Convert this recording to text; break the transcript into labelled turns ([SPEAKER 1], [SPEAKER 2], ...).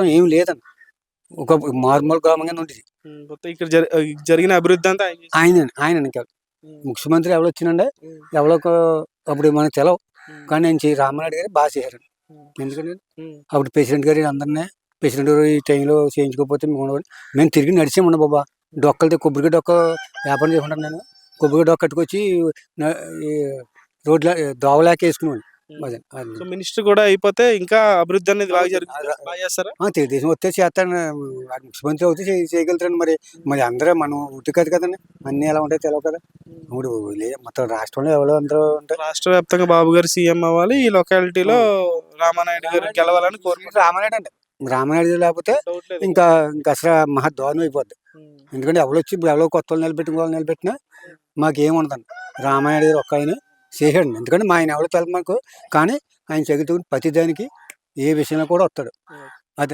[SPEAKER 1] ఏమి లేదన్న. ఒక మారుమూల గ్రామం కింద ఉండేది.
[SPEAKER 2] మొత్తం ఇక్కడ జరిగిన అభివృద్ధి అంతా ఆయన చేశారు.
[SPEAKER 1] ఆయనండి ఇంకా. ముఖ్యమంత్రి ఎవరొచ్చినండే ఎవరొక అప్పుడు మనకు తెలవు. కానీ ఆయన రామానాయుడు గారు బాగా చేశారండి. ఎందుకంటే అప్పుడు ప్రెసిడెంట్ గారు అందరినీ ప్రెసిడెంట్ గారు ఈ టైంలో చేయించుకోకపోతే మేము తిరిగి నడిచామండి బాబా. డొక్కలతో కొబ్బరికాయ డొక్క వ్యాపారం చేసుకుంటాను నేను. కొబ్బరికాయ డొక్క కట్టుకొచ్చి ఈ రోడ్ల దోవలాక వేసుకునేవాడిని.
[SPEAKER 2] మినిస్టర్ కూడా అయిపోతే ఇంకా అభివృద్ధి అనేది బాగా చేస్తారా?
[SPEAKER 1] తెలుగుదేశం వస్తే చేస్తాను. ముఖ్యమంత్రి అవుతే చేయగలుగుతారండి. మరి అందరూ మనం ఉట్టి కాదు కదండి. అన్ని ఎలా ఉంటాయో తెలియవు కదా. ఇప్పుడు మొత్తం రాష్ట్రంలో ఎవరో అందరూ ఉంటారు.
[SPEAKER 2] రాష్ట్ర వ్యాప్తంగా బాబు గారు సీఎం అవ్వాలి. ఈ లొకాలిటీలో రామానాయుడు గారు గెలవాలని కోరుకుంటున్నారు.
[SPEAKER 1] రామానాయుడు అండి. రామానాయుడు లేకపోతే ఇంకా అసలు మహా దారుణం అయిపోద్ది. ఎందుకంటే ఎవరో కొత్త వాళ్ళు నిలబెట్టినా మాకేముండదండి. రామానాయుడు గారు ఒక్క ఆయన చేశాడు. ఎందుకంటే మా ఆయన ఎవరో తెలుసు మాకు. కానీ ఆయన చెగుతూ ప్రతి దానికి ఏ విషయంలో కూడా వస్తాడు. అదండి.